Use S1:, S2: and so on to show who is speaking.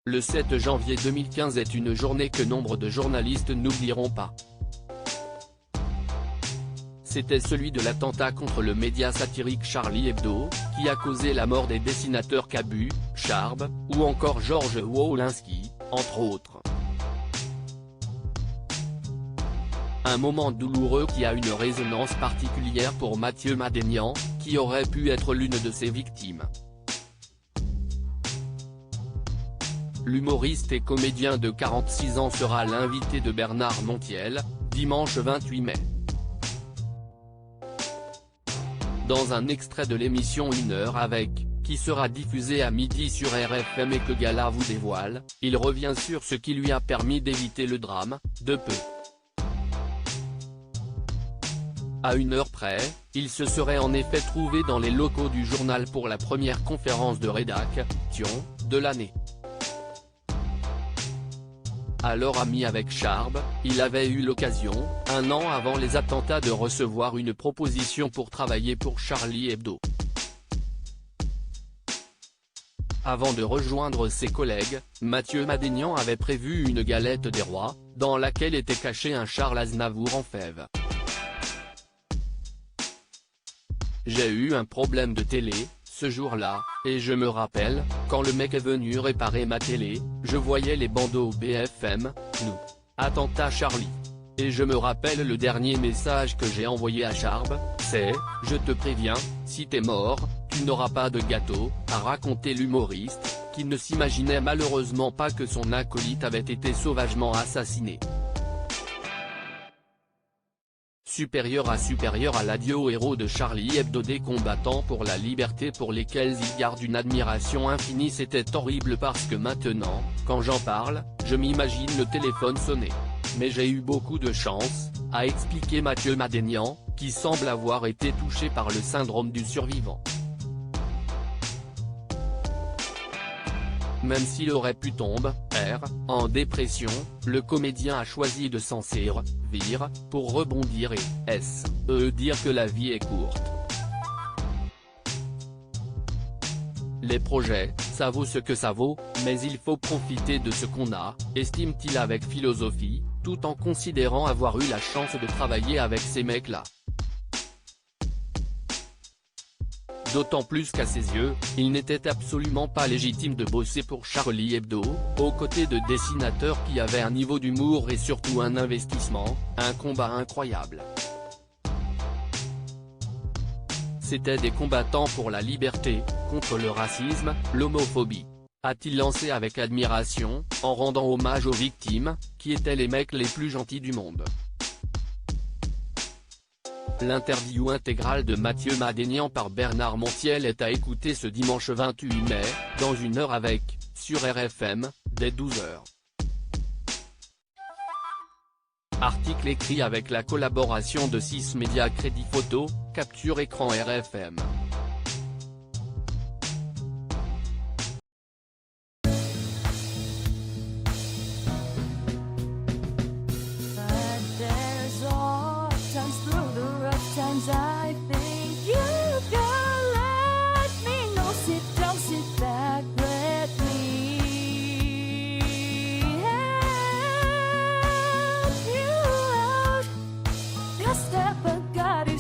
S1: Le 7 janvier 2015 est une journée que nombre de journalistes n'oublieront pas. C'était celui de l'attentat contre le média satirique Charlie Hebdo, qui a causé la mort des dessinateurs Cabu, Charb, ou encore Georges Wolinski, entre autres. Un moment douloureux qui a une résonance particulière pour Mathieu Madénian, qui aurait pu être l'une de ses victimes. L'humoriste et comédien de 46 ans sera l'invité de Bernard Montiel, dimanche 28 mai. Dans un extrait de l'émission 1 heure avec, qui sera diffusée à midi sur RFM et que Gala vous dévoile, il revient sur ce qui lui a permis d'éviter le drame, de peu. À 1 heure près, il se serait en effet trouvé dans les locaux du journal pour la première conférence de rédaction de l'année. Alors ami avec Charb, il avait eu l'occasion, un an avant les attentats de recevoir une proposition pour travailler pour Charlie Hebdo. Avant de rejoindre ses collègues, Mathieu Madénian avait prévu une galette des rois, dans laquelle était caché un Charles Aznavour en fève. J'ai eu un problème de télé, ce jour-là, et je me rappelle, quand le mec est venu réparer ma télé, je voyais les bandeaux BFM, nous. Attentat Charlie. Et je me rappelle le dernier message que j'ai envoyé à Charb, c'est « Je te préviens, si t'es mort, tu n'auras pas de gâteau », a raconté l'humoriste, qui ne s'imaginait malheureusement pas que son acolyte avait été sauvagement assassiné. Supérieur à l'adieu héros de Charlie Hebdo, des combattants pour la liberté pour lesquels il garde une admiration infinie. C'était horrible parce que maintenant, quand j'en parle, je m'imagine le téléphone sonner. Mais j'ai eu beaucoup de chance, a expliqué Mathieu Madénian, qui semble avoir été touché par le syndrome du survivant. Même s'il aurait pu tomber en dépression, le comédien a choisi de s'en servir pour rebondir et dire que la vie est courte. Les projets, ça vaut ce que ça vaut, mais il faut profiter de ce qu'on a, estime-t-il avec philosophie, tout en considérant avoir eu la chance de travailler avec ces mecs-là. D'autant plus qu'à ses yeux, il n'était absolument pas légitime de bosser pour Charlie Hebdo, aux côtés de dessinateurs qui avaient un niveau d'humour et surtout un investissement, un combat incroyable. C'étaient des combattants pour la liberté, contre le racisme, l'homophobie. A-t-il lancé avec admiration, en rendant hommage aux victimes, qui étaient les mecs les plus gentils du monde. L'interview intégrale de Mathieu Madénian par Bernard Montiel est à écouter ce dimanche 28 mai, dans 1 heure avec, sur RFM, dès 12h. Article écrit avec la collaboration de 6 médias Crédit Photo, Capture Écran RFM.
S2: I think you can let me know. Sit down, sit back, let me help you out. That step I got you.